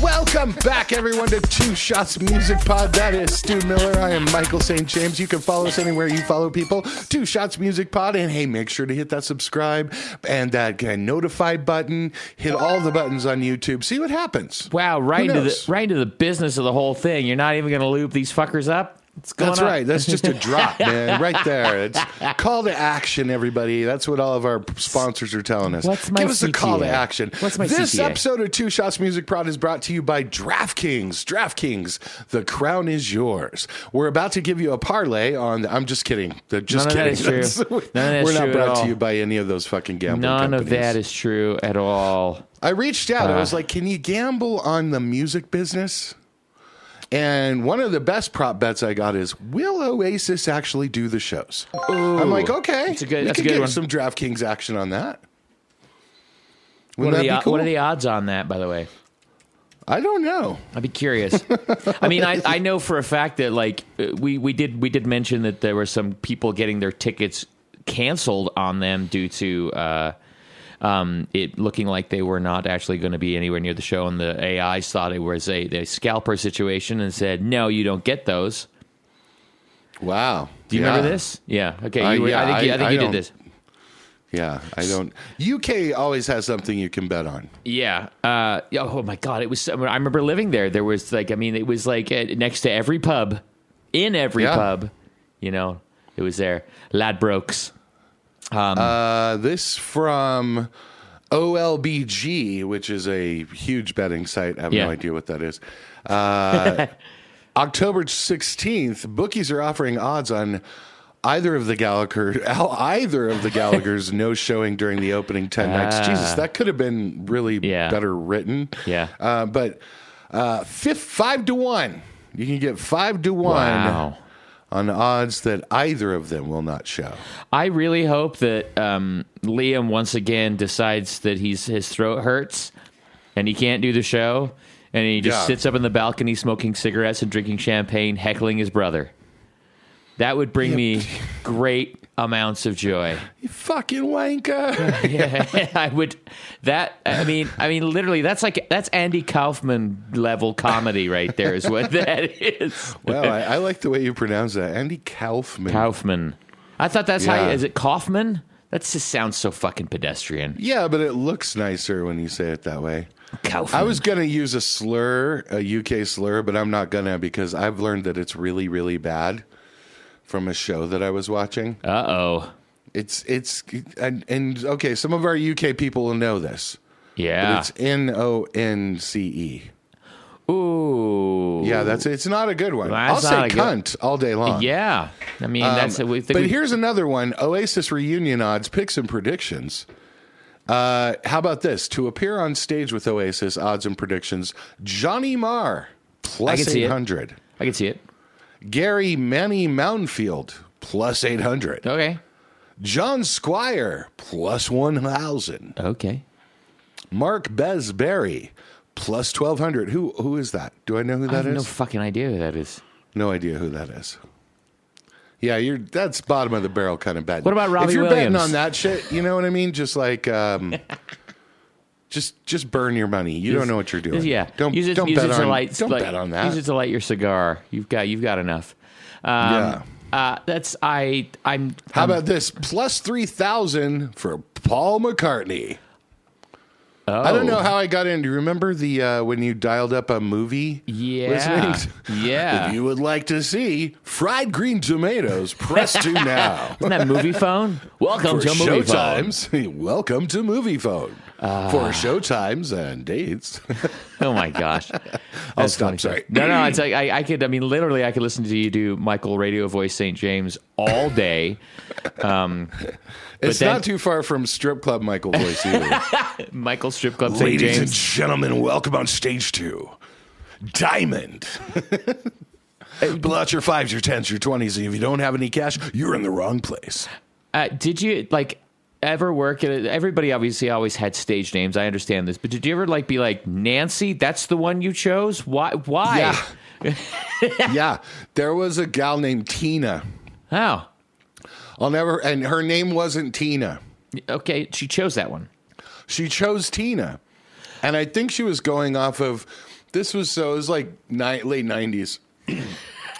Welcome back, everyone, to 2 Shots Music Pod. That is Stu Miller. I am Michael St. James. You can follow us anywhere you follow people. 2 Shots Music Pod. And hey, make sure to hit that subscribe and that notify button. Hit all the buttons on YouTube. See what happens. Wow, right into the business of the whole thing. You're not even going to lube these fuckers up? That's right. That's just a drop, man. Right there. It's call to action, everybody. That's what all of our sponsors are telling us. Give us a call to action. This episode of 2 Shots Music Prod is brought to you by DraftKings. DraftKings, the crown is yours. We're about to give you a parlay on. I'm just kidding. Just kidding. None of that is We're not true brought to you by any of those fucking gambling companies. None of that is true at all. I reached out. I was like, can you gamble on the music business? And one of the best prop bets I got is, will Oasis actually do the shows? Ooh, I'm like, okay, that's a good get one. Some DraftKings action on that. What are the odds on that, by the way? I don't know. I'd be curious. I mean, I know for a fact that like we did mention that there were some people getting their tickets canceled on them due to it looking like they were not actually going to be anywhere near the show, and the AIs thought it was a scalper situation and said, no, you don't get those. Wow. Do you remember this? Yeah. Okay. I think you did this. Yeah, I don't. UK always has something you can bet on. Yeah. Oh my God. I remember living there. There was like, I mean, it was like next to every pub, in every pub, it was there. Ladbrokes. This from OLBG, which is a huge betting site. I have no idea what that is. October 16th, bookies are offering odds on either of the Gallagher's no showing during the opening 10 nights. Jesus, that could have been really better written. Yeah. But 5 to 1. You can get 5 to 1. Wow. On odds that either of them will not show. I really hope that Liam once again decides that his throat hurts and he can't do the show, and he just sits up in the balcony smoking cigarettes and drinking champagne, heckling his brother. That would bring me great amounts of joy. You fucking wanker. Yeah, I would. I mean, literally, that's Andy Kaufman level comedy right there. Is what that is. Well, I like the way you pronounce that, Andy Kaufman. Kaufman. I thought that's how. Is it Kaufman? That just sounds so fucking pedestrian. Yeah, but it looks nicer when you say it that way. Kaufman. I was gonna use a slur, a UK slur, but I'm not gonna because I've learned that it's really, really bad. From a show that I was watching. Uh-oh. It's and okay, some of our UK people will know this. Yeah. But it's Nonce. Ooh. Yeah, it's not a good one. Well, I'll say cunt all day long. Yeah. I mean, here's another one. Oasis reunion odds, picks and predictions. How about this? To appear on stage with Oasis, odds and predictions, Johnny Marr, plus 800. I can see it. Gary Manny Mountainfield, plus 800. Okay. John Squire, plus 1,000. Okay. Mark Besberry, plus 1,200. Who is that? Do I know who that is? I have no fucking idea who that is. No idea who that is. Yeah, that's bottom of the barrel kind of betting. What about Robbie If you're Williams? betting on that shit, you know what I mean? Just like... Just burn your money. You don't know what you're doing. Yeah, don't bet on that. Use it to light your cigar. You've got enough. I'm. How about this? Plus 3,000 for Paul McCartney. Oh. I don't know how I got in. Do you remember the when you dialed up a movie? Yeah. Yeah. If you would like to see Fried Green Tomatoes, press 2 now. Isn't that Movie Phone? Welcome to Movie Phone. Welcome to Movie Phone. For showtimes and dates. Oh my gosh. I'll stop. Sorry. No. It's like I could listen to you do Michael Radio Voice St. James all day. It's not too far from Strip Club Michael Voice either. Michael Strip Club St. James. Ladies and gentlemen, welcome on stage 2. Diamond. Pull out your 5s, your 10s, your 20s. And if you don't have any cash, you're in the wrong place. Did you ever work at everybody obviously always had stage names. I understand this, but did you ever be like Nancy? That's the one you chose? Why? Yeah. Yeah. There was a gal named Tina. How? And her name wasn't Tina. Okay, she chose that one. She chose Tina. And I think she was going off of This was it was like late 90s.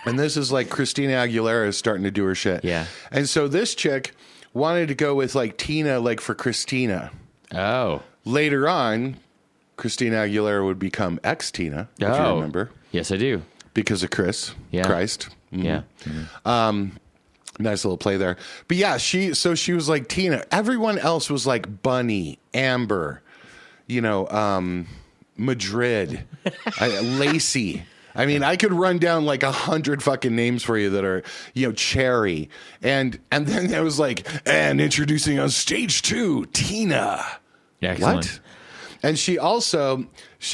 And this is like Christina Aguilera is starting to do her shit. Yeah. And so this chick wanted to go with like Tina, like for Christina. Oh. Later on, Christina Aguilera would become ex-Tina, if you remember. Yes, I do. Because of Christ. Mm-hmm. Yeah. Mm-hmm. Nice little play there. But yeah, she was like Tina. Everyone else was like Bunny, Amber, Madrid, Lacey. I mean, I could run down like 100 fucking names for you that are, Cherry. And then I was like, and introducing on stage 2, Tina. Excellent. What? And she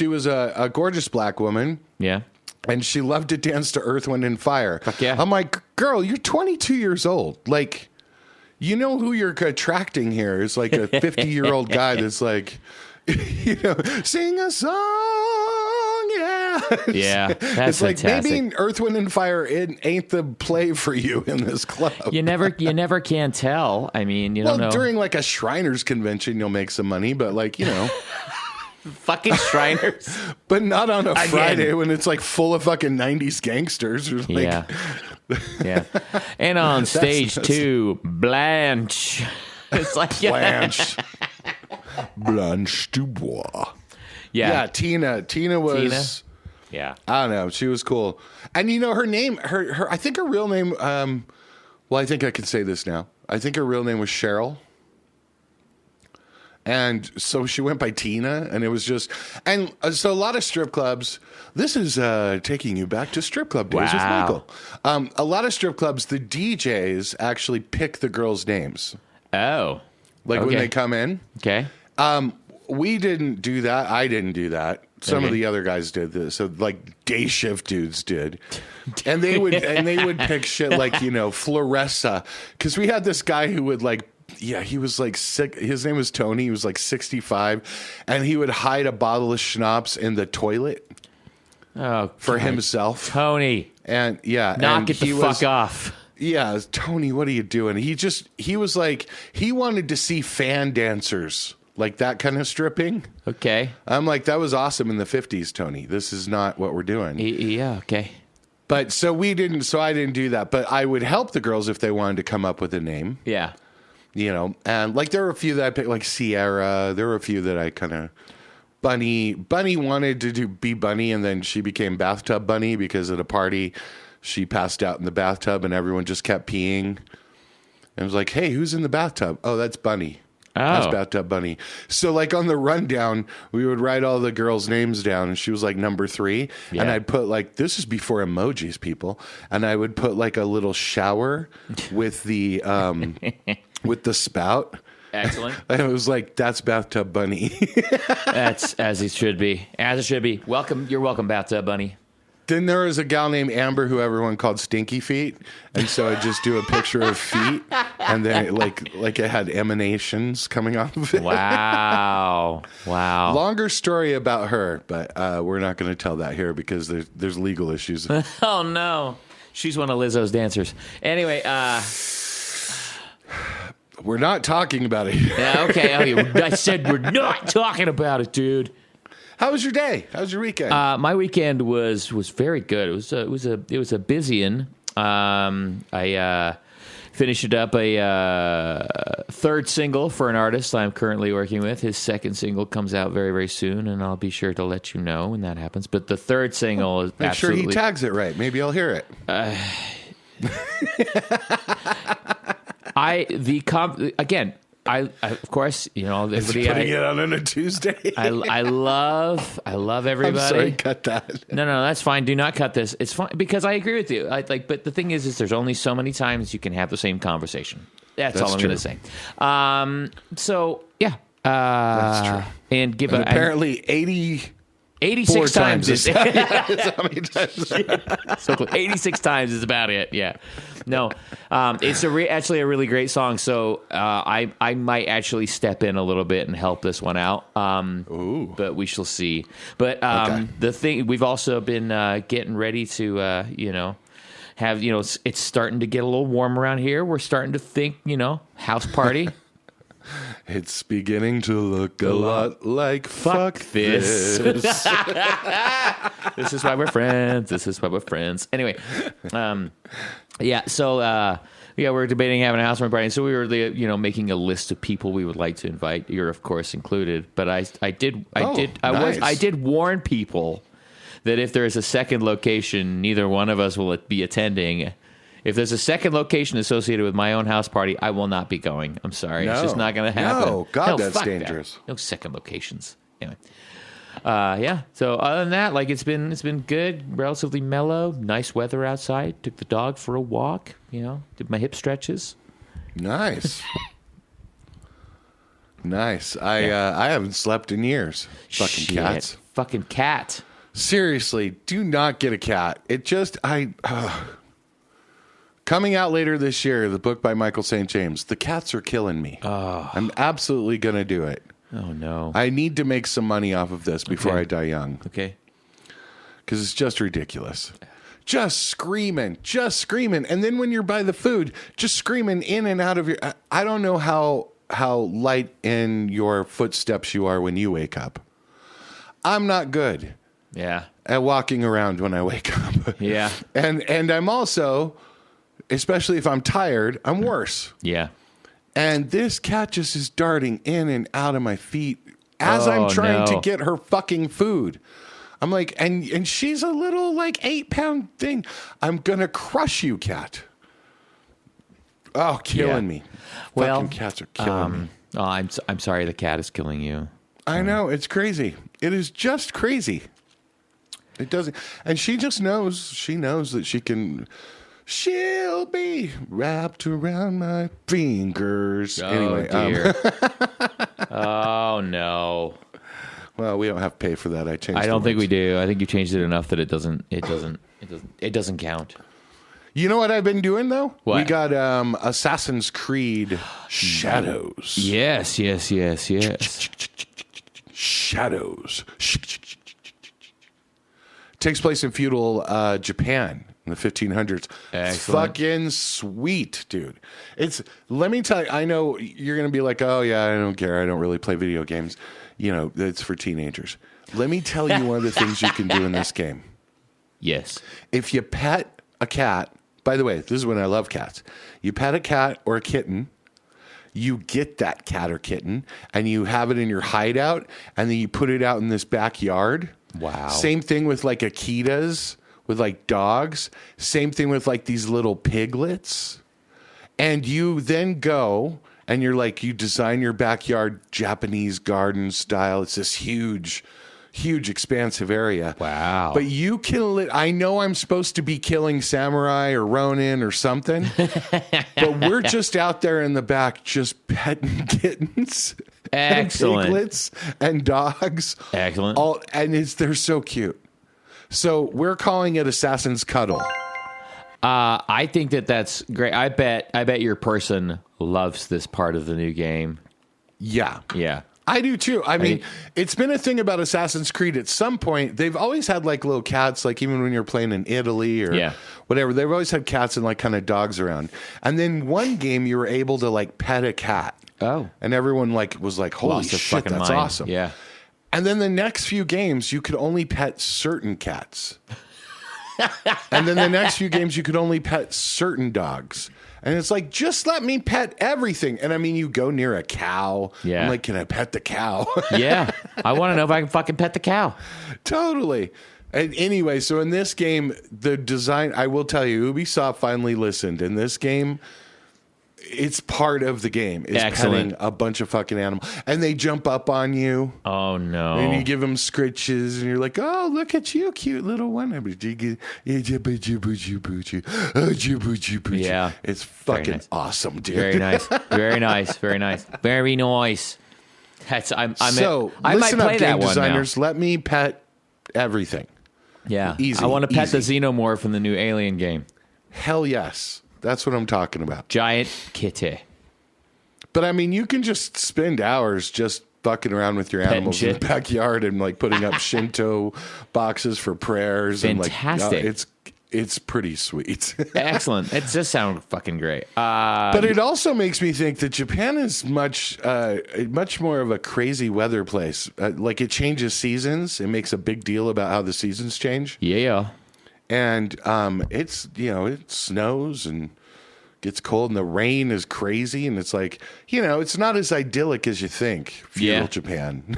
was a gorgeous black woman. Yeah. And she loved to dance to Earth, Wind, and Fire. Fuck yeah. I'm like, girl, you're 22 years old. Like, you know who you're attracting here is like a 50-year-old guy that's like, sing a song, yeah. Yeah, that's it's like fantastic. maybe Earth, Wind, and Fire ain't the play for you in this club. You never can tell. I mean, you don't know. During like a Shriners convention, you'll make some money, but like, fucking Shriners. But not on a Friday when it's like full of fucking 90s gangsters. Or like, yeah. And on stage 2, Blanche. It's like Blanche. Blanche Dubois. Yeah. Tina was. Yeah. I don't know. She was cool. And her name, I think her real name, I think I can say this now. I think her real name was Cheryl. And so she went by Tina, and it was just, so a lot of strip clubs, this is taking you back to strip club days with Michael. A lot of strip clubs, the DJs actually pick the girls' names. Oh. Like when they come in. Okay. We didn't do that. I didn't do that. Some of the other guys did this. So like day shift dudes did. And they would pick shit like, Floressa. Because we had this guy who would like, he was like sick. His name was Tony. He was like 65. And he would hide a bottle of schnapps in the toilet for himself. Tony. And knock it the fuck off. Yeah, Tony, what are you doing? He was like, he wanted to see fan dancers, like that kind of stripping. Okay. I'm like, that was awesome in the 50s, Tony. This is not what we're doing. Yeah, okay. But so I didn't do that. But I would help the girls if they wanted to come up with a name. Yeah. And like there were a few that I picked, like Sierra. There were a few that I kind of, Bunny wanted to be Bunny, and then she became Bathtub Bunny because at a party she passed out in the bathtub and everyone just kept peeing. And it was like, hey, who's in the bathtub? Oh, that's Bunny. Oh. That's Bathtub Bunny. So like on the rundown, we would write all the girls' names down, and she was like number 3. Yeah. And I'd put like, this is before emojis, people. And I would put like a little shower with the with the spout. Excellent. And it was like, that's Bathtub Bunny. That's as it should be. As it should be. You're welcome, Bathtub Bunny. Then there was a gal named Amber who everyone called Stinky Feet, and so I'd just do a picture of feet, and then it had emanations coming off of it. Wow. Longer story about her, but we're not going to tell that here because there's legal issues. Oh no, she's one of Lizzo's dancers. Anyway, we're not talking about it. Yeah, okay. I said we're not talking about it, dude. How was your day? How was your weekend? My weekend was very good. It was a busy one. I finished up a third single for an artist I'm currently working with. His second single comes out very, very soon, and I'll be sure to let you know when that happens. But the third single is Make sure he tags it right. Maybe I'll hear it. I of course, everybody. Putting it on a Tuesday. I love everybody. I'm sorry, cut that. No, that's fine. Do not cut this. It's fine because I agree with you. But the thing is there's only so many times you can have the same conversation. That's all I'm going to say. So yeah, that's true. And apparently 86 times is how many times? So 86 times is about it. Yeah. No, it's actually a really great song. So I might actually step in a little bit and help this one out. Ooh. But we shall see. But okay. The thing we've also been getting ready to have it's starting to get a little warm around here. We're starting to think house party. It's beginning to look a lot like fuck this. This is why we're friends. This is why we're friends. Anyway, yeah. So we're debating having a housewarming party. So we were, making a list of people we would like to invite. You're of course included, but I did warn people that if there is a second location, neither one of us will be attending. If there's a second location associated with my own house party, I will not be going. I'm sorry. It's just not going to happen. No, God, that's dangerous. That. No second locations. Anyway. So other than that, it's been good, relatively mellow, nice weather outside. Took the dog for a walk, did my hip stretches. Nice. Nice. I haven't slept in years. Fucking cats. Fucking cat. Seriously, do not get a cat. It just, coming out later this year, the book by Michael St. James, The Cats Are Killing Me. Oh. I'm absolutely going to do it. Oh, no. I need to make some money off of this before I die young. Okay. Because it's just ridiculous. Just screaming. And then when you're by the food, just screaming in and out of your... I don't know how light in your footsteps you are when you wake up. I'm not good. Yeah. At walking around when I wake up. Yeah. And I'm also, especially if I'm tired, I'm worse. Yeah. And this cat just is darting in and out of my feet as I'm trying to get her fucking food. I'm like, and she's a little 8-pound thing. I'm gonna crush you, cat. Oh, killing me. Well, fucking cats are killing me. Oh, I'm sorry the cat is killing you. I know, it's crazy. It is just crazy. It doesn't, and she just knows. She knows that she can. She'll be wrapped around my fingers. Oh, anyway, dear. Oh no. Well, we don't have to pay for that. I don't think we do. I think you changed it enough that it doesn't count. You know what I've been doing though? What? We got Assassin's Creed Shadows. Yes. Shadows. Takes place in feudal Japan in the 1500s. It's fucking sweet, dude. Let me tell you, I know you're going to be like, oh yeah, I don't care. I don't really play video games. It's for teenagers. Let me tell you one of the things you can do in this game. Yes. If you pet a cat, by the way, this is when I love cats. You pet a cat or a kitten, you get that cat or kitten, and you have it in your hideout, and then you put it out in this backyard. Wow. Same thing with Akitas, with dogs. Same thing with these little piglets. And you then go and you design your backyard Japanese garden style. It's this huge, expansive area. Wow. But you can I know I'm supposed to be killing samurai or ronin or something, but we're just out there in the back just petting kittens. Excellent. And piglets and dogs. Excellent. They're so cute. So we're calling it Assassin's Cuddle. I think that's great. I bet your person loves this part of the new game. Yeah. Yeah. I do too. I mean, it's been a thing about Assassin's Creed. At some point, they've always had little cats, even when you're playing in Italy or whatever, they've always had cats and kind of dogs around. And then one game you were able to pet a cat. Oh. And everyone was like, holy shit, that's mind. awesome. Yeah. And then the next few games, you could only pet certain cats. And then the next few games, you could only pet certain dogs. And it's just let me pet everything. And I mean, you go near a cow. Yeah. I'm like, can I pet the cow? Yeah. I want to know if I can fucking pet the cow. Totally. And anyway, so in this game, the design, I will tell you, Ubisoft finally listened. In this game, it's part of the game. It's petting a bunch of fucking animals. And they jump up on you. Oh, no. And you give them scritches. And you're like, oh, look at you, cute little one. Yeah. It's fucking awesome, dude. Very nice. Very nice. Very nice. Very nice. I might play that one designers, let me pet everything. Yeah. Easy. I want to pet the xenomorph in the new Alien game. Hell yes. That's what I'm talking about. Giant kitty. But I mean, you can just spend hours just fucking around with your animals in the backyard and putting up Shinto boxes for prayers. Fantastic. And it's pretty sweet. Excellent. It does sound fucking great. But it also makes me think that Japan is much more of a crazy weather place. Like it changes seasons. It makes a big deal about how the seasons change. Yeah. And it's, it snows and gets cold and the rain is crazy. And it's like, it's not as idyllic as you think, feudal Japan.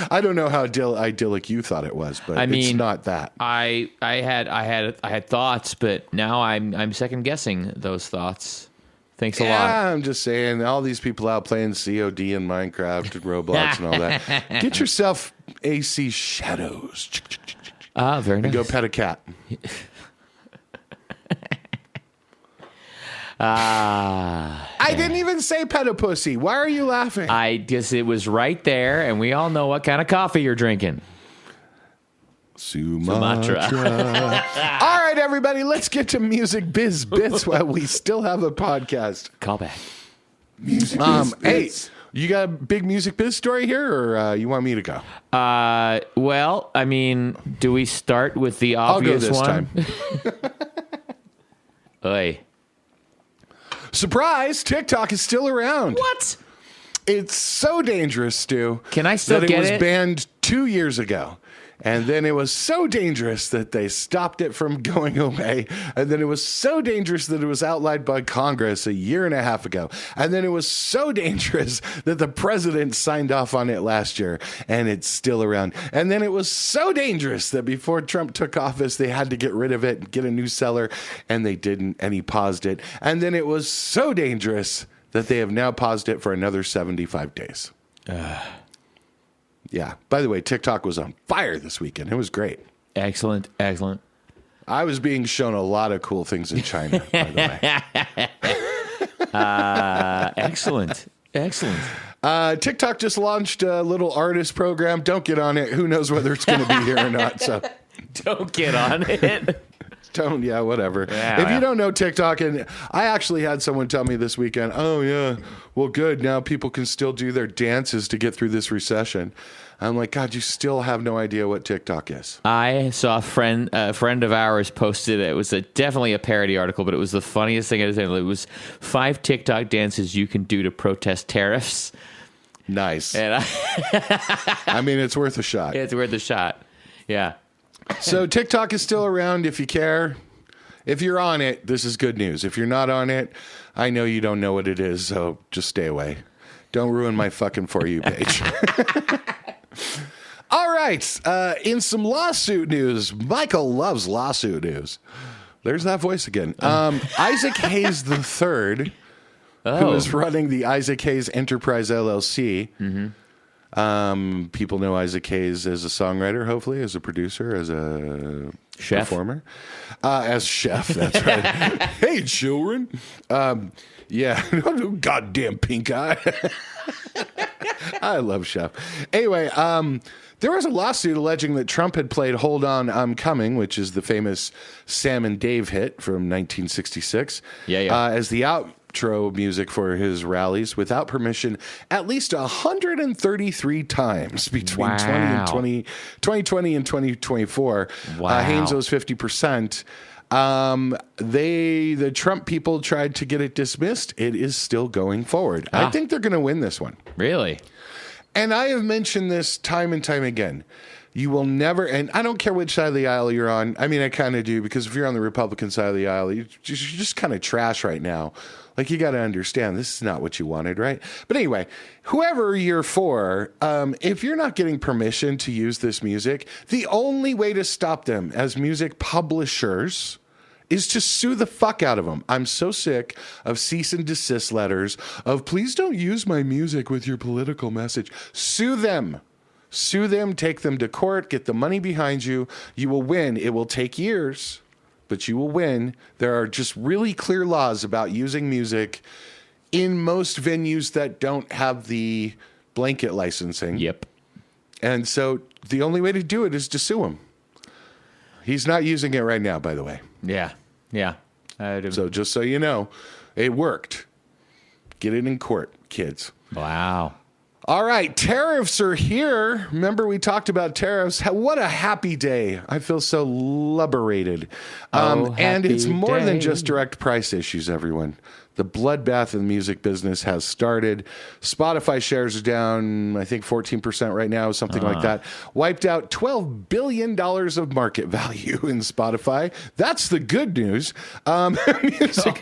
I don't know how idyllic you thought it was, but it's not that. I had thoughts, but now I'm second guessing those thoughts. Thanks a lot. Yeah, I'm just saying, all these people out playing COD and Minecraft and Roblox and all that. Get yourself AC Shadows. Very nice. And go pet a cat. I didn't even say pet a pussy. Why are you laughing? I guess it was right there, and we all know what kind of coffee you're drinking. Sumatra. All right, everybody, let's get to Music Biz Bits while we still have a podcast. Call back. Music Biz Bits. Hey, you got a big Music Biz story here, or you want me to go? Well, I mean, do we start with the obvious I'll go this one? time. Oy. Surprise! TikTok is still around. What? It's so dangerous, Stu. Can I still that get it? Was banned 2 years ago. And then it was so dangerous that they stopped it from going away. And then it was so dangerous that it was outlawed by Congress 1.5 years ago. And then it was so dangerous that the president signed off on it last year. And it's still around. And then it was so dangerous that before Trump took office, they had to get rid of it and get a new seller. And they didn't. And he paused it. And then it was so dangerous that they have now paused it for another 75 days. Yeah. By the way, TikTok was on fire this weekend. It was great. Excellent. I was being shown a lot of cool things in China, by the way. Excellent. TikTok just launched a little artist program. Don't get on it. Who knows whether it's going to be here or not. So don't get on it. Whatever. Yeah, if you don't know TikTok, and I actually had someone tell me this weekend, oh, yeah, well, good. Now people can still do their dances to get through this recession. I'm like, God, you still have no idea what TikTok is. I saw a friend of ours posted it. It was definitely a parody article, but it was the funniest thing I've seen. It was 5 TikTok dances you can do to protest tariffs. Nice. And I mean, it's worth a shot. It's worth a shot. Yeah. So TikTok is still around if you care. If you're on it, this is good news. If you're not on it, I know you don't know what it is, so just stay away. Don't ruin my fucking For You page. All right. In some lawsuit news, Michael loves lawsuit news. There's that voice again. Isaac Hayes III, who is running the Isaac Hayes Enterprise LLC. Mm-hmm. People know Isaac Hayes as a songwriter, hopefully, as a producer, as a chef. Performer. As chef, that's right. Hey, children. Yeah, goddamn pink eye. I love Chef. Anyway, there was a lawsuit alleging that Trump had played Hold On, I'm Coming, which is the famous Sam and Dave hit from 1966, as the outro music for his rallies without permission at least 133 times between 2020 and 2024. Wow. Haynes owes 50%. The Trump people tried to get it dismissed. It is still going forward. I think they're going to win this one. Really? And I have mentioned this time and time again. You will never, and I don't care which side of the aisle you're on. I mean, I kind of do, because if you're on the Republican side of the aisle, you're just kind of trash right now. Like, you got to understand, this is not what you wanted, right? But anyway, whoever you're for, if you're not getting permission to use this music, the only way to stop them as music publishers is to sue the fuck out of them. I'm so sick of cease and desist letters of, please don't use my music with your political message. Sue them. Sue them, take them to court, get the money behind you. You will win. It will take years, but you will win. There are just really clear laws about using music in most venues that don't have the blanket licensing. Yep. And so the only way to do it is to sue him. He's not using it right now, by the way. Yeah. So just so you know, it worked. Get it in court, kids. Wow. All right, tariffs are here. Remember we talked about tariffs. What a happy day. I feel so liberated. And it's more than just direct price issues, everyone. The bloodbath in the music business has started. Spotify shares are down, I think, 14% right now, something like that. Wiped out $12 billion of market value in Spotify. That's the good news. Music...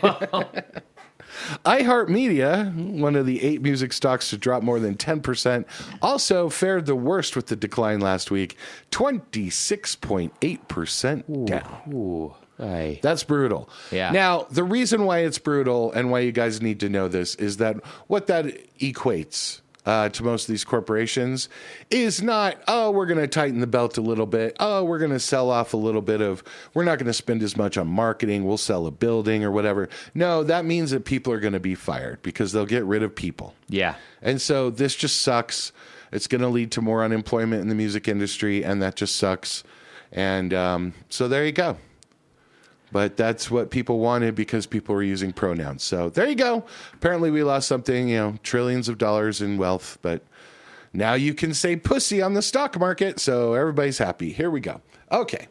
iHeartMedia, one of the 8 music stocks to drop more than 10%, also fared the worst with the decline last week, 26.8% down. Ooh. Aye. That's brutal. Yeah. Now, the reason why it's brutal and why you guys need to know this is that what that equates to most of these corporations is not, oh, we're going to tighten the belt a little bit. Oh, we're going to sell off a little bit of, we're not going to spend as much on marketing. We'll sell a building or whatever. No, that means that people are going to be fired because they'll get rid of people. Yeah. And so this just sucks. It's going to lead to more unemployment in the music industry, and that just sucks. And so there you go. But that's what people wanted because people were using pronouns. So there you go. Apparently we lost something, trillions of dollars in wealth. But now you can say pussy on the stock market. So everybody's happy. Here we go. Okay.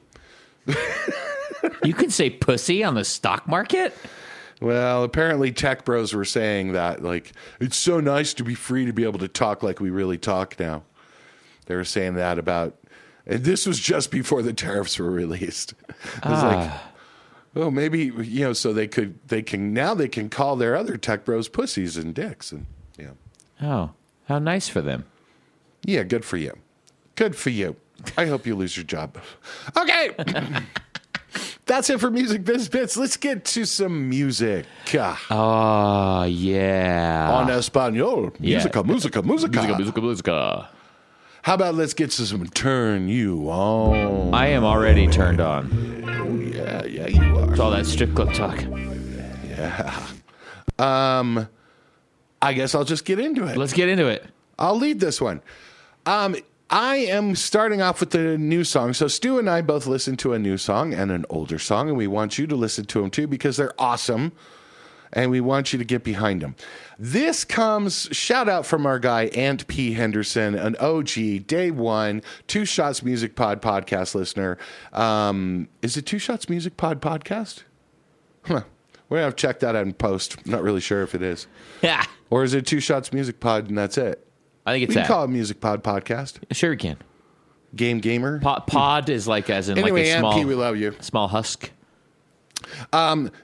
You can say pussy on the stock market? Well, apparently tech bros were saying that, like, it's so nice to be free to be able to talk like we really talk now. They were saying that about, and this was just before the tariffs were released. It was like, well, maybe, so they can call their other tech bros pussies and dicks. And Oh, how nice for them. Yeah, good for you. Good for you. I hope you lose your job. Okay. That's it for Music Biz Bits. Let's get to some music. Oh, yeah. En español. Música, música, música. Música, música, música. How about let's get to some Turn You On? I am already turned on. Yeah, you are. It's all that strip club talk. Yeah. I guess I'll just get into it. Let's get into it. I'll lead this one. I am starting off with the new song. So Stu and I both listened to a new song and an older song, and we want you to listen to them too because they're awesome, and we want you to get behind them. This comes, shout out from our guy, Ant P. Henderson, an OG, day one, 2 Shots Music Pod podcast listener. Is it 2 Shots Music Pod podcast? Huh. We're going to have to check that out in post. I'm not really sure if it is. Yeah. Or is it 2 Shots Music Pod and that's it? I think it's we that. We can call it Music Pod podcast. Sure you can. Gamer. Pod is like as in anyway, like a small, Ant P, we love you. Small husk.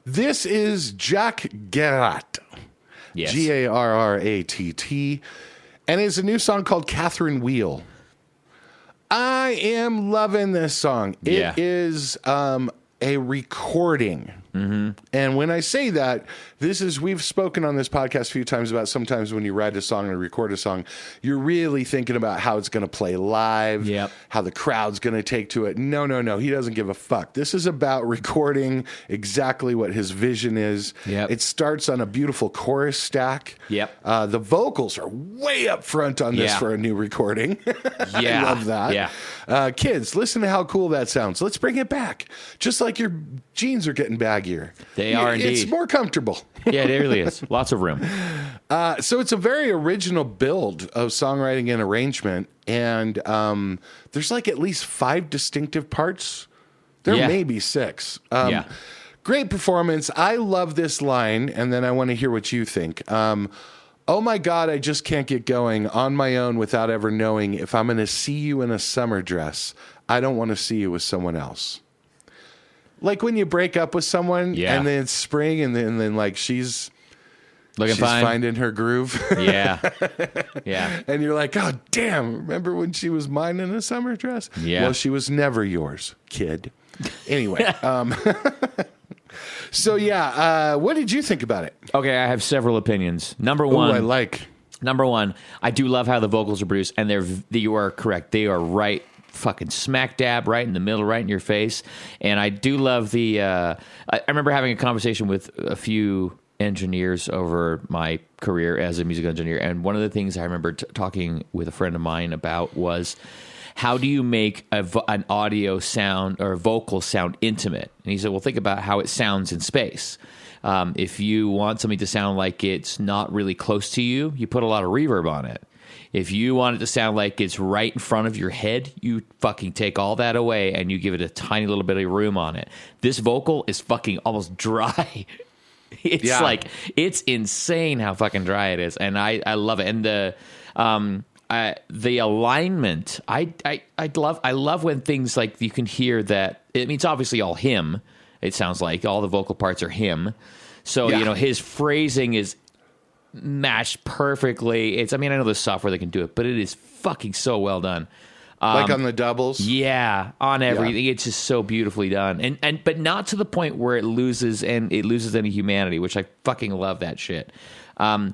This is Jack Garratt. Yes. Garratt. And it's a new song called Catherine Wheel. I am loving this song. It is a recording. Mm-hmm. And when I say that, we've spoken on this podcast a few times about sometimes when you write a song and record a song, you're really thinking about how it's going to play live, how the crowd's going to take to it. No. He doesn't give a fuck. This is about recording exactly what his vision is. Yep. It starts on a beautiful chorus stack. Yep. The vocals are way up front on this for a new recording. I love that. Yeah. Kids, listen to how cool that sounds. Let's bring it back. Just like your jeans are getting baggier. They are indeed. It's more comfortable. Yeah, it really is. Lots of room. So it's a very original build of songwriting and arrangement. And there's like at least 5 distinctive parts. There may be 6. Great performance. I love this line. And then I want to hear what you think. Oh my God, I just can't get going on my own without ever knowing if I'm going to see you in a summer dress. I don't want to see you with someone else. Like when you break up with someone and then it's spring and then like she's finding her groove. Yeah. And you're like, oh, damn, remember when she was mine in a summer dress? Yeah. Well, she was never yours, kid. Anyway. So, what did you think about it? Okay, I have several opinions. Number one. Number one, I do love how the vocals are produced, and you are correct. They are right fucking smack dab right in the middle, right in your face. And I do love I remember having a conversation with a few engineers over my career as a musical engineer, and one of the things I remember talking with a friend of mine about was how do you make an audio sound or a vocal sound intimate? And he said, well, think about how it sounds in space. If you want something to sound like it's not really close to you, you put a lot of reverb on it. If you want it to sound like it's right in front of your head, you fucking take all that away and you give it a tiny little bit of room on it. This vocal is fucking almost dry. It's like, it's insane how fucking dry it is. And I love it. And the alignment, I love when things like you can hear that. I mean, it's obviously all him. It sounds like all the vocal parts are him. So, his phrasing is matched perfectly. I know there's software that can do it, but it is fucking so well done. Like on the doubles? Yeah, on everything. Yeah. It's just so beautifully done. But not to the point where it loses any humanity, which I fucking love that shit. And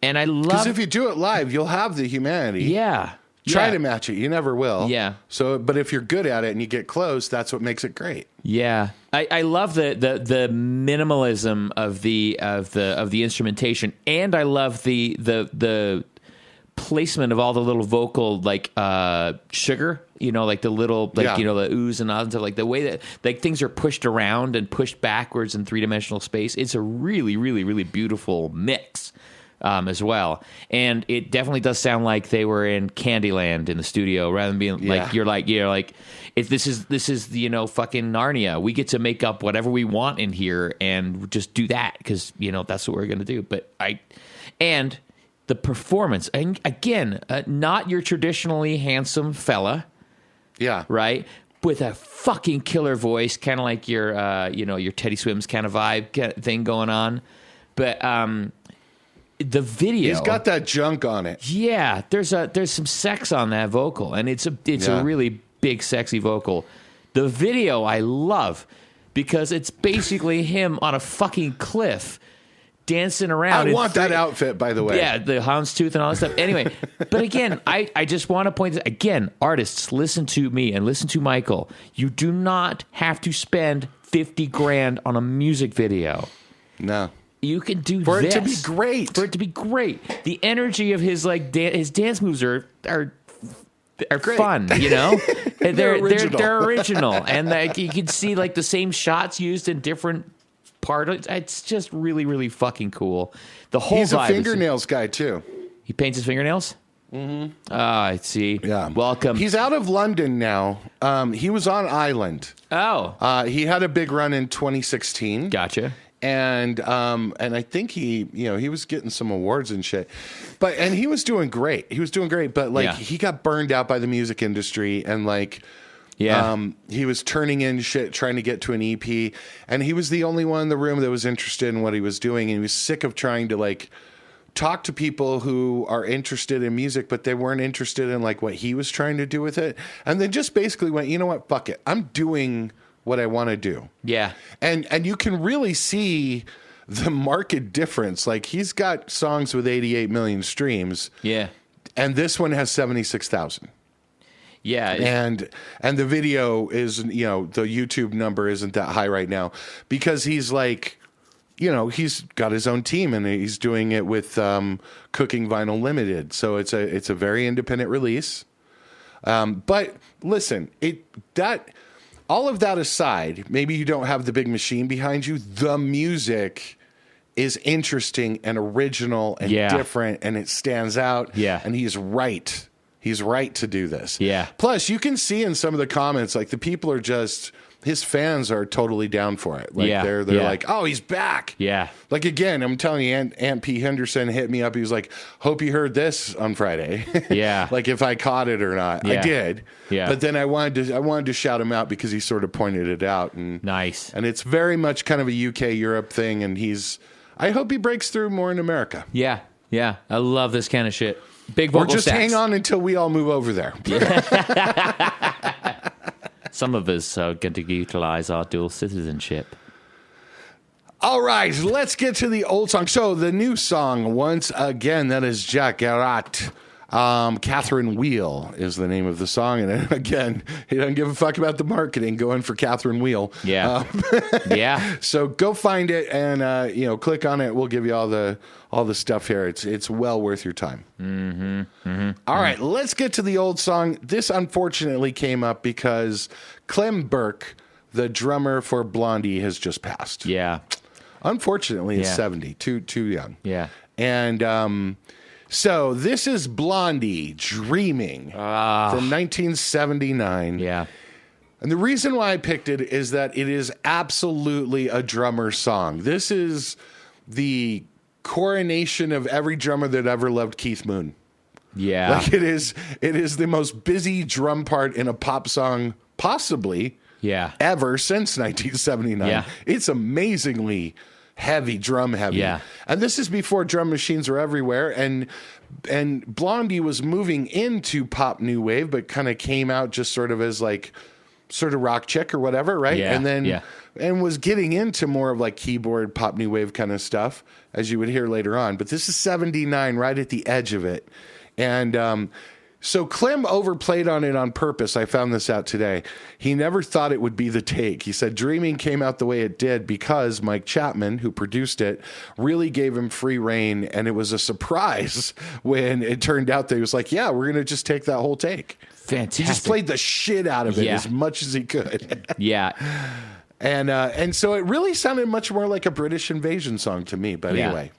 I love... Because if you do it live, you'll have the humanity. Yeah. Try to match it. You never will. Yeah. So, but if you're good at it and you get close, that's what makes it great. Yeah. I love the minimalism of the instrumentation, and I love the placement of all the little vocal sugar, like the little the oohs and ahs and stuff, like the way that like things are pushed around and pushed backwards in 3-dimensional space. It's a really, really, really beautiful mix. As well, and it definitely does sound like they were in Candyland in the studio, rather than being this is fucking Narnia. We get to make up whatever we want in here and just do that because that's what we're gonna do. And the performance, and again, not your traditionally handsome fella, right, with a fucking killer voice, kind of like your your Teddy Swims kind of vibe thing going on, but the video, he's got that junk on it. Yeah, there's some sex on that vocal, and it's a really big, sexy vocal. The video I love because it's basically him on a fucking cliff dancing around. I want that outfit, by the way. Yeah, the houndstooth and all that stuff. Anyway, but again, I just want to point this, again, artists, listen to me and listen to Michael. You do not have to spend $50,000 on a music video. No. You can do for this. it to be great. For it to be great. The energy of his his dance moves are fun, And they're original, and you can see the same shots used in different parts. It's just really, really fucking cool. The whole he's a fingernails guy too. He paints his fingernails. Mm-hmm. I see. Yeah. Welcome. He's out of London now. He was on Island. Oh. He had a big run in 2016. Gotcha. And I think he was getting some awards and shit, and he was doing great. But he got burned out by the music industry, and he was turning in shit trying to get to an EP, and he was the only one in the room that was interested in what he was doing, and he was sick of trying to talk to people who are interested in music, but they weren't interested in what he was trying to do with it, and then just basically went, you know what, fuck it, I'm doing what I want to do. Yeah. And you can really see the market difference. He's got songs with 88 million streams. Yeah. And this one has 76,000. Yeah. And the video is, the YouTube number isn't that high right now because he's he's got his own team and he's doing it with Cooking Vinyl Limited. So it's a very independent release. But listen, all of that aside, maybe you don't have the big machine behind you. The music is interesting and original and different, and it stands out. Yeah. And he's right. He's right to do this. Yeah. Plus, you can see in some of the comments, the people are just... His fans are totally down for it. They're like, oh, he's back. Yeah. Again, I'm telling you, Aunt P. Henderson hit me up. He was like, hope you heard this on Friday. Yeah. If I caught it or not. Yeah. I did. Yeah. But then I wanted to shout him out because he sort of pointed it out. And nice. And it's very much kind of a UK Europe thing. And I hope he breaks through more in America. Yeah. Yeah. I love this kind of shit. Big vocal Or just stacks. hang on until we all move over there. Some of us are going to utilize our dual citizenship. All right, let's get to the old song. So the new song, once again, that is Jack Garratt. Catherine Wheel is the name of the song. And again, he doesn't give a fuck about the marketing, going for Catherine Wheel. Yeah. Yeah. So go find it and, click on it. We'll give you all the stuff here. It's well worth your time. Mm-hmm. Mm-hmm. All right, let's get to the old song. This unfortunately came up because Clem Burke, the drummer for Blondie, has just passed. Yeah. Unfortunately, he's 70, too young. Yeah. And, So this is Blondie, Dreaming, from 1979. Yeah. And the reason why I picked it is that it is absolutely a drummer song. This is the coronation of every drummer that ever loved Keith Moon. Yeah. Like it is the most busy drum part in a pop song possibly ever since 1979. Yeah. It's amazingly heavy, drum heavy. Yeah. And this is before drum machines were everywhere. And Blondie was moving into pop new wave, but kind of came out just sort of as like sort of rock chick or whatever, right? Yeah. And then and was getting into more of like keyboard pop new wave kind of stuff, as you would hear later on. But this is 79, right at the edge of it. And so Clem overplayed on it on purpose. I found this out today. He never thought it would be the take. He said Dreaming came out the way it did because Mike Chapman, who produced it, really gave him free rein. And it was a surprise when it turned out that he was like, yeah, we're going to just take that whole take. Fantastic. He just played the shit out of it as much as he could. Yeah. And so it really sounded much more like a British invasion song to me. But anyway,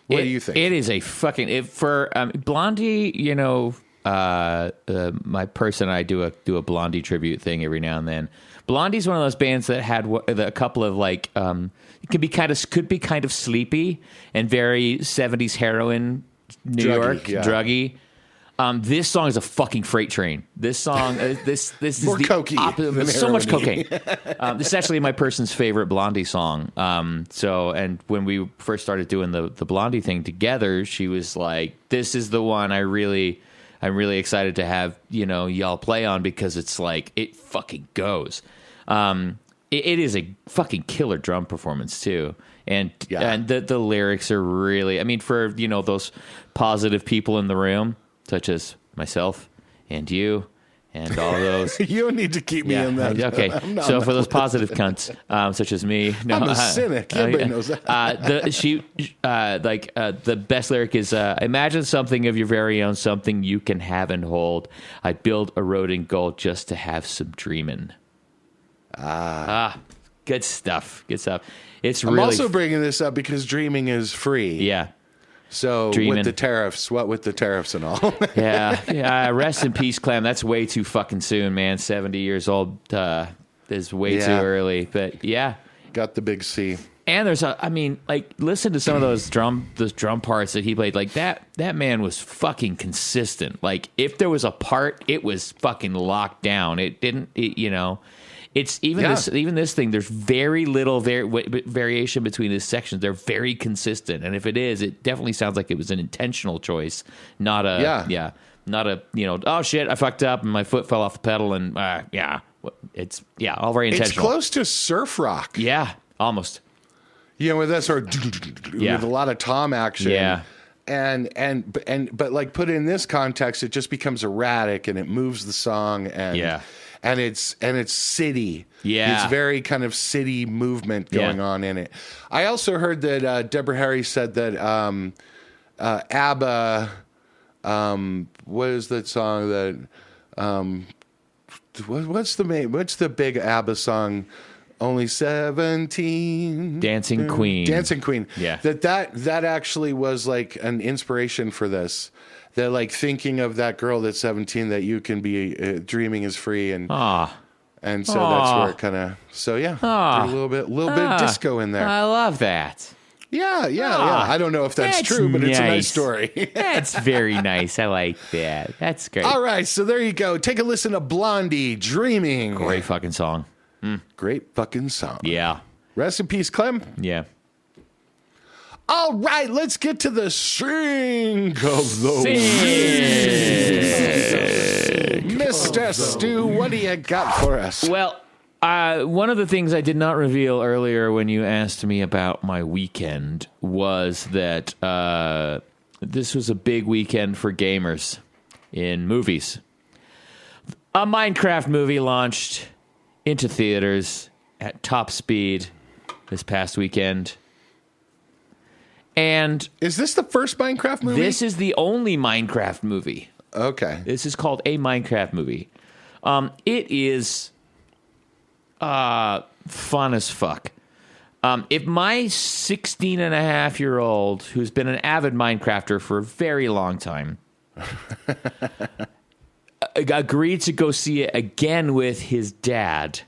what do you think? It is a fucking Blondie. You know, my person and I do a Blondie tribute thing every now and then. Blondie's one of those bands that had a couple of like it could be kind of sleepy and very 70s heroin New York druggy. This song is a fucking freight train. This song, this is more the cokey opposite. So much cocaine. This is actually my person's favorite Blondie song. And when we first started doing the Blondie thing together, she was like, "This is the one I'm really excited to have y'all play on because it's like it fucking goes." It is a fucking killer drum performance too. And the lyrics are really, I mean, for those positive people in the room, such as myself and you and all those. You don't need to keep me in that. Okay. So for those positive cunts, such as me. No, I'm a cynic. Everybody knows that. The best lyric is, imagine something of your very own, something you can have and hold. I'd build a road in gold just to have some dreaming. Good stuff. Good stuff. I'm also bringing this up because dreaming is free. Yeah. So with the tariffs, what with the tariffs and all? yeah. Rest in peace, Clem. That's way too fucking soon, man. 70 years old is way too early. But yeah, got the big C. And listen to some of those drum parts that he played. Like that man was fucking consistent. Like if there was a part, it was fucking locked down. It didn't, It's this thing. There's very little variation between these sections. They're very consistent, and if it is, it definitely sounds like it was an intentional choice, not a oh shit, I fucked up and my foot fell off the pedal, and all very intentional. It's close to surf rock. Yeah, almost. With that sort of with a lot of tom action. Yeah. But like put in this context, it just becomes erratic and it moves the song and it's city. Yeah. It's very kind of city movement going on in it. I also heard that Deborah Harry said that ABBA, what is that song that, what's the big ABBA song? Only 17. Dancing Queen. Dancing Queen. Yeah. That actually was like an inspiration for this. That like thinking of that girl that's 17, that you can be dreaming is free, and so that's where it kind of a little bit of disco in there. I love that. Yeah. I don't know if that's true, but it's a nice story. That's very nice. I like that. That's great. All right, so there you go. Take a listen to Blondie, Dreaming. Great fucking song. Great fucking song. Yeah. Rest in peace, Clem. Yeah. All right, let's get to the sing of the week. Mr. Stu, what do you got for us? Well, one of the things I did not reveal earlier when you asked me about my weekend was that this was a big weekend for gamers in movies. A Minecraft movie launched into theaters at top speed this past weekend. And is this the first Minecraft movie? This is the only Minecraft movie. Okay. This is called a Minecraft movie. It is fun as fuck. If my 16-and-a-half-year-old, who's been an avid Minecrafter for a very long time, agreed to go see it again with his dad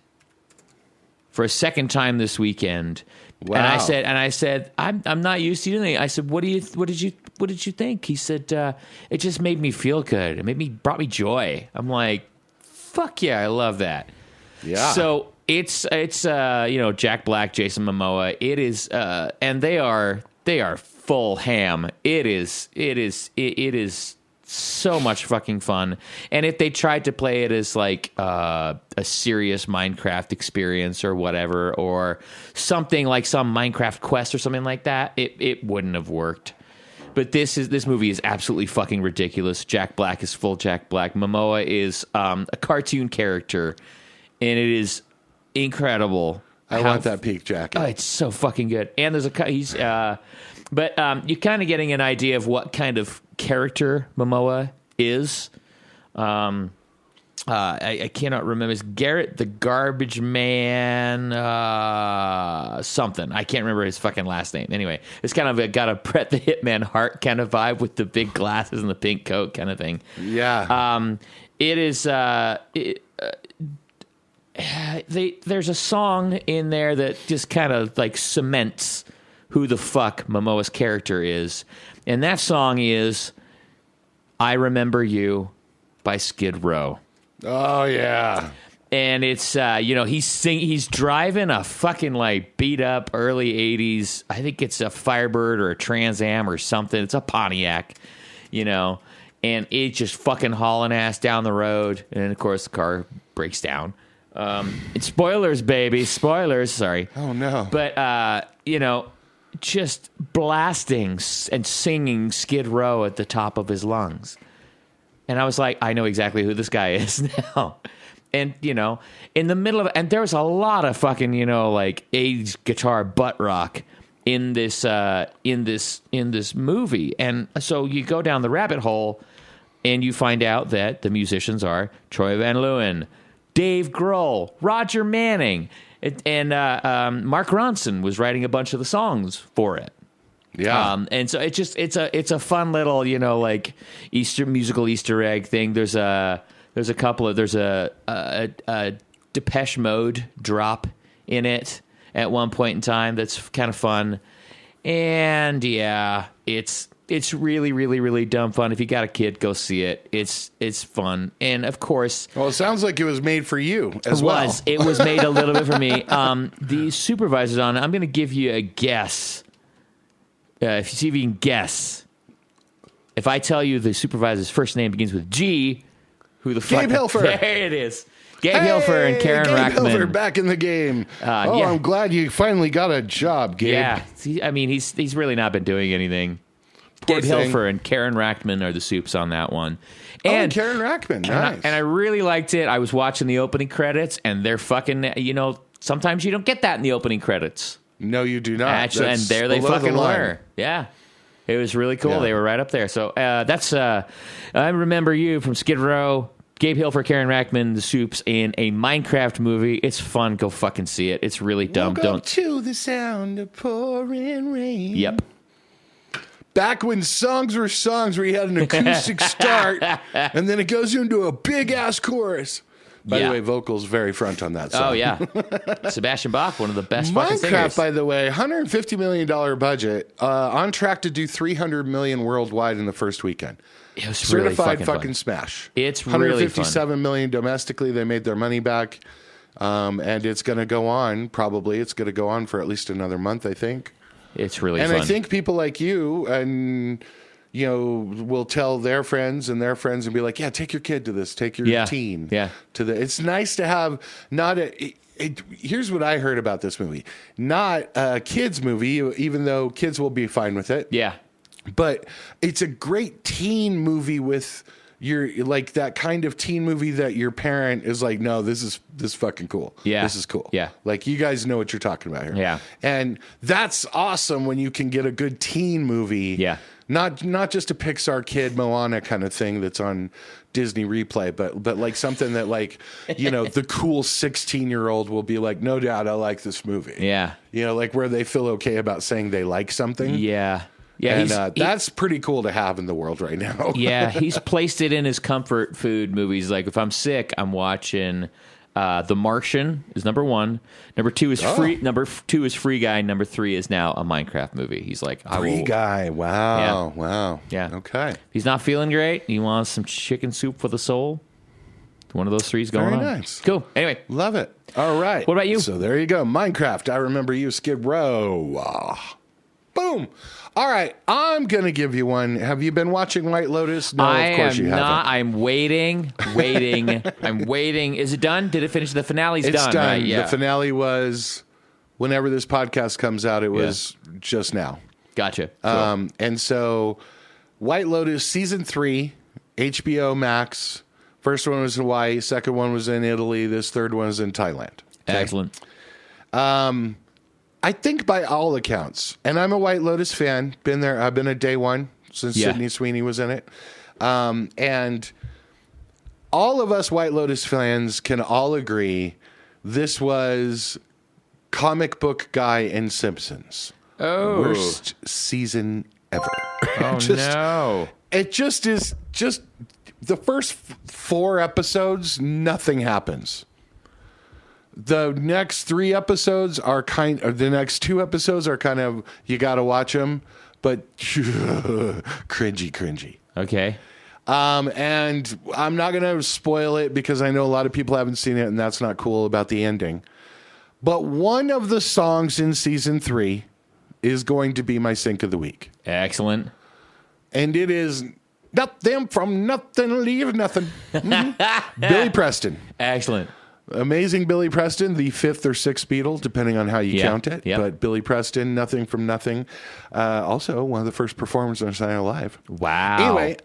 for a second time this weekend. Wow. And I said, I'm not used to doing it. I said, what did you think? He said, it just made me feel good. It brought me joy. I'm like, fuck yeah, I love that. Yeah. So it's Jack Black, Jason Momoa. It is, and they are full ham. It is so much fucking fun. And if they tried to play it as like a serious Minecraft experience or whatever, or something like some Minecraft quest or something like that, it wouldn't have worked. But this movie is absolutely fucking ridiculous. Jack Black is full Jack Black. Momoa is a cartoon character, and it is incredible. I want that peak jacket. Oh, it's so fucking good. And there's but you're kind of getting an idea of what kind of character Momoa is. I cannot remember. It's Garratt the Garbage Man, something. I can't remember his fucking last name. Anyway, it's kind of got a Bret the Hitman Hart kind of vibe with the big glasses and the pink coat kind of thing. Yeah. It is. There's a song in there that just kind of like cements who the fuck Momoa's character is, and that song is "I Remember You" by Skid Row. Oh yeah, and it's he's driving a fucking like beat up early '80s. I think it's a Firebird or a Trans Am or something. It's a Pontiac, and it's just fucking hauling ass down the road, and of course the car breaks down. It's spoilers, baby. Spoilers. Sorry. Oh no. But just blasting and singing Skid Row at the top of his lungs. And I was like, I know exactly who this guy is now. And, in the middle of it, and there was a lot of fucking, like 80s guitar butt rock in this movie. And so you go down the rabbit hole and you find out that the musicians are Troy Van Leeuwen, Dave Grohl, Roger Manning, and Mark Ronson was writing a bunch of the songs for it. Yeah, and so it's a fun little like musical Easter egg thing. There's a Depeche Mode drop in it at one point in time that's kind of fun, and yeah, it's really, really, really dumb fun. If you got a kid, go see it. It's fun. And of course... Well, it sounds like it was made for you as well. It was made a little bit for me. The supervisors on it, I'm going to give you a guess. If you see if you can guess. If I tell you the supervisor's first name begins with G, who the fuck... Gabe Hilfer. There it is. Gabe Hilfer and Karen Rackman. Gabe Hilfer back in the game. Yeah. I'm glad you finally got a job, Gabe. Yeah. He's really not been doing anything. Gabe Hilfer and Karen Rackman are the soups on that one. And Karen Rackman, nice. And I really liked it. I was watching the opening credits, and they're fucking, sometimes you don't get that in the opening credits. No, you do not. Actually, and there they fucking were. Yeah. It was really cool. Yeah. They were right up there. So that's I Remember You from Skid Row, Gabe Hilfer, Karen Rackman, the soups, in a Minecraft movie. It's fun. Go fucking see it. It's really dumb. Don't to the sound of pouring rain. Yep. Back when songs were songs where you had an acoustic start and then it goes into a big ass chorus. By the way, vocals very front on that song. Oh, yeah. Sebastian Bach, one of the best fucking singers. Minecraft, by the way, $150 million budget, on track to do $300 million worldwide in the first weekend. It was certified really fucking smash. It's really fun. $157 million domestically. They made their money back. And it's going to go on, probably. It's going to go on for at least another month, I think. It's really fun. And I think people like you will tell their friends and be like, yeah, take your kid to this, take your teen to the. It's nice to have here's what I heard about this movie. Not a kids movie, even though kids will be fine with it. Yeah. But it's a great teen movie with like that kind of teen movie that your parent is like, no, this is fucking cool. Yeah. This is cool. Yeah. Like you guys know what you're talking about here. Yeah. And that's awesome when you can get a good teen movie. Yeah. Not just a Pixar kid Moana kind of thing that's on Disney Replay, but like something that like, you know, the cool 16-year-old will be like, no doubt I like this movie. Yeah. You know, like where they feel okay about saying they like something. Yeah. Yeah, and that's pretty cool to have in the world right now. Yeah, he's placed it in his comfort food movies. Like if I'm sick, I'm watching The Martian is number 1. Number 2 is Free. Number 2 is Free Guy. Number 3 is now a Minecraft movie. He's like, Free Guy. Wow. Yeah. Wow. Yeah. Okay. He's not feeling great. He wants some chicken soup for the soul. One of those 3's going on. Very nice. Cool. Anyway. Love it. All right. What about you? So there you go. Minecraft. I remember you, Skid Row. Boom. All right. I'm going to give you one. Have you been watching White Lotus? No, of course you haven't. I'm waiting. I'm waiting. Is it done? Did it finish? The finale's done. It's done. Right? Yeah. The finale was whenever this podcast comes out. It was just now. Gotcha. Cool. And so White Lotus season 3, HBO Max. First one was in Hawaii. Second one was in Italy. This third one is in Thailand. Okay? Excellent. I think by all accounts, and I'm a White Lotus fan, been there. I've been at day one since Sydney Sweeney was in it. And all of us White Lotus fans can all agree this was comic book guy in Simpsons. Worst season ever. Oh, no. It just is the first 4 episodes, nothing happens. The next 3 episodes are the next 2 episodes are kind of, you got to watch them, but cringy. Okay. And I'm not going to spoil it because I know a lot of people haven't seen it and that's not cool about the ending. But one of the songs in season 3 is going to be my sync of the week. Excellent. And it is Nothing from Nothing, Leave Nothing. Mm-hmm. Billy Preston. Excellent. Amazing Billy Preston, the 5th or 6th Beatle, depending on how you count it. Yep. But Billy Preston, Nothing from Nothing. Also, one of the first performers on Saturday Night Live. Wow. Anyway,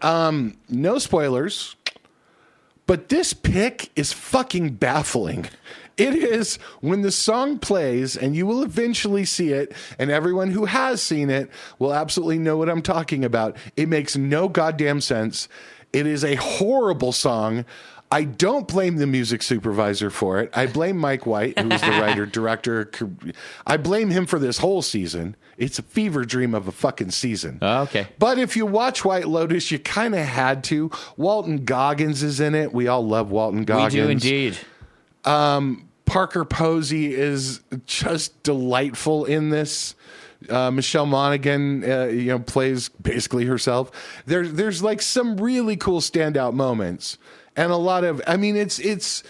no spoilers, but this pick is fucking baffling. It is when the song plays, and you will eventually see it, and everyone who has seen it will absolutely know what I'm talking about. It makes no goddamn sense. It is a horrible song. I don't blame the music supervisor for it. I blame Mike White, who is the writer, director. I blame him for this whole season. It's a fever dream of a fucking season. Oh, okay. But if you watch White Lotus, you kind of had to. Walton Goggins is in it. We all love Walton Goggins. We do indeed. Parker Posey is just delightful in this. Michelle Monaghan, plays basically herself. There's like some really cool standout moments. And a lot of, it's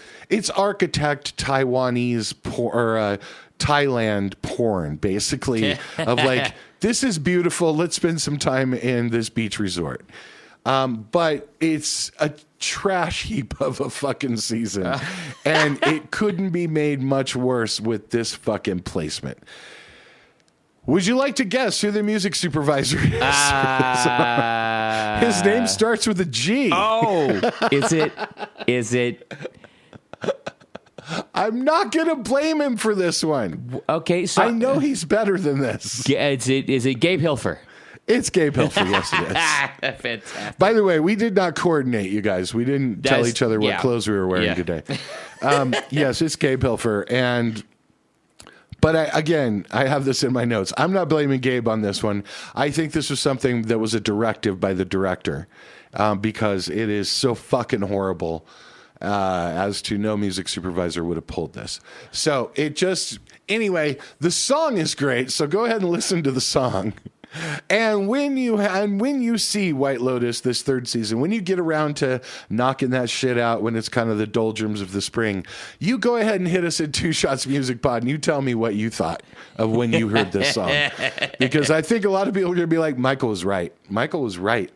architect Taiwanese Thailand porn, basically, of like, this is beautiful. Let's spend some time in this beach resort. But it's a trash heap of a fucking season. And it couldn't be made much worse with this fucking placement. Would you like to guess who the music supervisor is? His name starts with a G. Oh, is it? I'm not going to blame him for this one. Okay, so I know he's better than this. Is it Gabe Hilfer? It's Gabe Hilfer, yes it is. Fantastic. By the way, we did not coordinate, you guys. We didn't tell each other what clothes we were wearing today. Yes, it's Gabe Hilfer, But I have this in my notes. I'm not blaming Gabe on this one. I think this was something that was a directive by the director because it is so fucking horrible as to no music supervisor would have pulled this. So anyway, the song is great. So go ahead and listen to the song. And when you see White Lotus this 3rd season, when you get around to knocking that shit out, when it's kind of the doldrums of the spring, you go ahead and hit us at 2ShotsMusicPod and you tell me what you thought of when you heard this song. Because I think a lot of people are going to be like, Michael was right. Michael was right.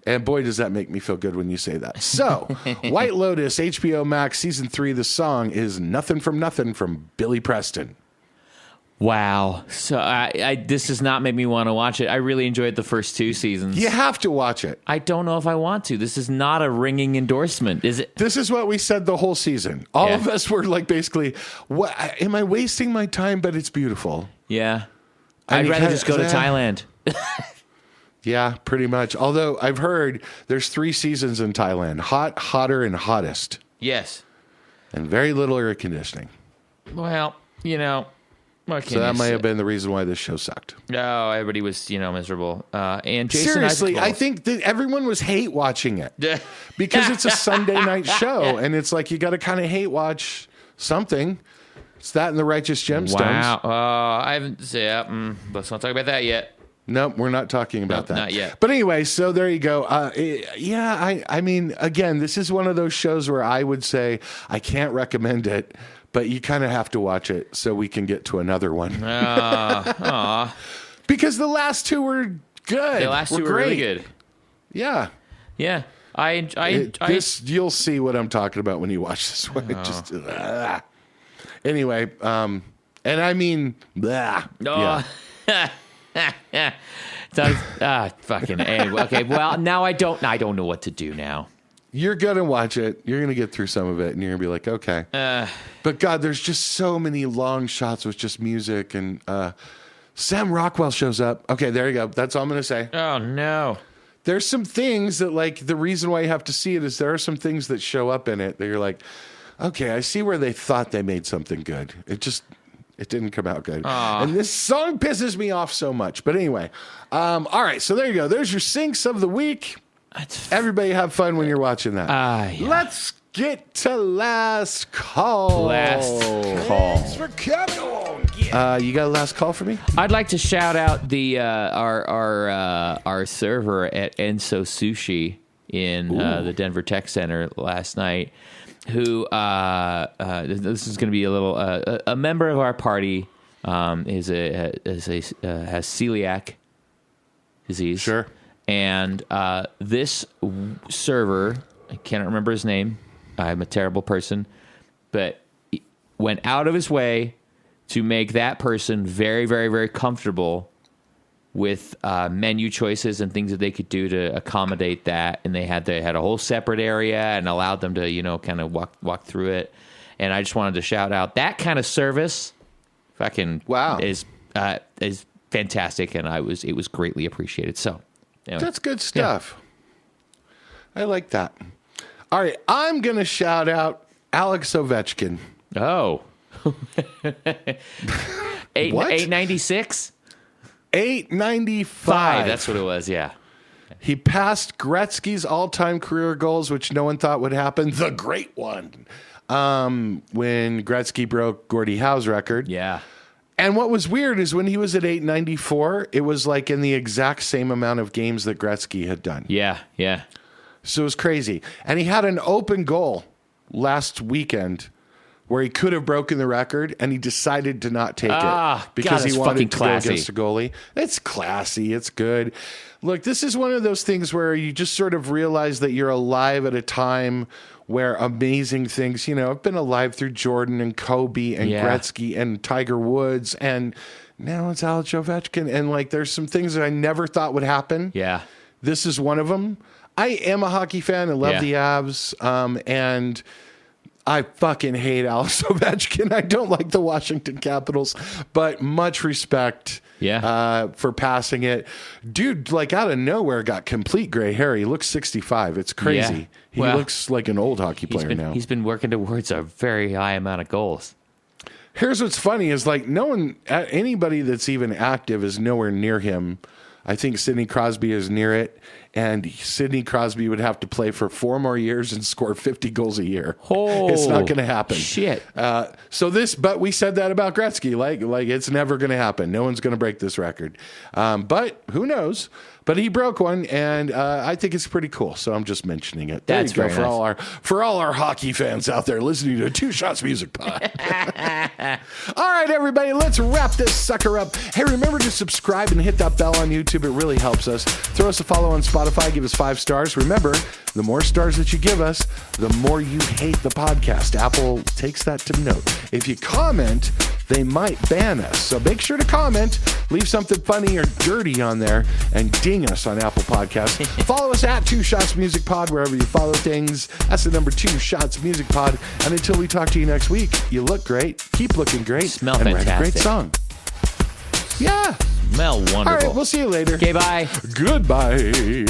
And boy, does that make me feel good when you say that. So, White Lotus, HBO Max, Season 3, the song is Nothing from Nothing from Billy Preston. Wow. So this does not make me want to watch it. I really enjoyed the first 2 seasons. You have to watch it. I don't know if I want to. This is not a ringing endorsement, is it? This is what we said the whole season. All of us were like, basically, what, am I wasting my time? But it's beautiful. Yeah. I'd rather just go to Thailand. Yeah, pretty much. Although I've heard there's 3 seasons in Thailand: hot, hotter, and hottest. Yes. And very little air conditioning. Well, so that might have been the reason why this show sucked. No, everybody was, miserable. And Jason seriously, I think that everyone was hate watching it because it's a Sunday night show, and it's like you got to kind of hate watch something. It's that and the Righteous Gemstones. Wow. I haven't. Let's not talk about that yet. Nope, we're not talking about that. Not yet. But anyway, so there you go. I mean, again, this is one of those shows where I would say I can't recommend it, but you kind of have to watch it so we can get to another one. Because the last 2 were good. The last 2 were really good. Yeah. Yeah. You'll see what I'm talking about when you watch this one. Anyway, and I mean, yeah. Fucking A. Okay, well, now I don't know what to do now. You're going to watch it. You're going to get through some of it, and you're going to be like, okay. But, God, there's just so many long shots with just music, and Sam Rockwell shows up. Okay, there you go. That's all I'm going to say. Oh, no. There's some things that, like, the reason why you have to see it is there are some things that show up in it that you're like, okay, I see where they thought they made something good. It didn't come out good. Aww. And this song pisses me off so much. But anyway, all right, so there you go. There's your syncs of the week. Everybody have fun when you're watching that. Yeah. Let's get to last call. Thanks for coming on. You got a last call for me? I'd like to shout out the our server at Enso Sushi in the Denver Tech Center last night. Who this is going to be a little a member of our party has celiac disease. Sure. And this server, I cannot remember his name. I'm a terrible person, but he went out of his way to make that person very, very, very comfortable with menu choices and things that they could do to accommodate that. And they had a whole separate area and allowed them to, kind of walk through it. And I just wanted to shout out that kind of service. Fucking wow, is fantastic, and it was greatly appreciated. So anyway. That's good stuff. Yeah. I like that. All right, I'm gonna shout out Alex Ovechkin. Oh, 896. 895. That's what it was, yeah. He passed Gretzky's all-time career goals, which no one thought would happen. The great one. When Gretzky broke Gordie Howe's record. Yeah. And what was weird is when he was at 894, it was like in the exact same amount of games that Gretzky had done. Yeah, yeah. So it was crazy. And he had an open goal last weekend where he could have broken the record, and he decided to not take it because he wanted to go against a goalie. It's classy. It's good. Look, this is one of those things where you just sort of realize that you're alive at a time where amazing things, have been alive through Jordan and Kobe and Gretzky and Tiger Woods, and now it's Alex Ovechkin. And, there's some things that I never thought would happen. Yeah. This is one of them. I am a hockey fan. I love the Avs, and I fucking hate Alex Ovechkin. I don't like the Washington Capitals, but much respect for passing it. Dude, out of nowhere, got complete gray hair. He looks 65. It's crazy. He looks like an old hockey player now. He's been working towards a very high amount of goals. Here's what's funny is no one, anybody that's even active is nowhere near him. I think Sidney Crosby is near it. And Sidney Crosby would have to play for 4 more years and score 50 goals a year. Oh, it's not going to happen. Shit. But we said that about Gretzky. Like it's never going to happen. No one's going to break this record. But who knows? But he broke one, and I think it's pretty cool. So I'm just mentioning it. There That's you go very nice. For all our hockey fans out there listening to 2 Shots Music Pod. All right, everybody, let's wrap this sucker up. Hey, remember to subscribe and hit that bell on YouTube. It really helps us. Throw us a follow on Spotify. Give us 5 stars. Remember, the more stars that you give us, the more you hate the podcast. Apple takes that to note. If you comment, they might ban us. So make sure to comment, leave something funny or dirty on there, and ding us on Apple Podcasts. Follow us at 2 Shots Music Pod wherever you follow things. That's the number 2 Shots Music Pod. And until we talk to you next week, you look great, keep looking great, Smell and fantastic. write a great song. Yeah. Mel, wonderful. All right, we'll see you later. Okay, bye. Goodbye.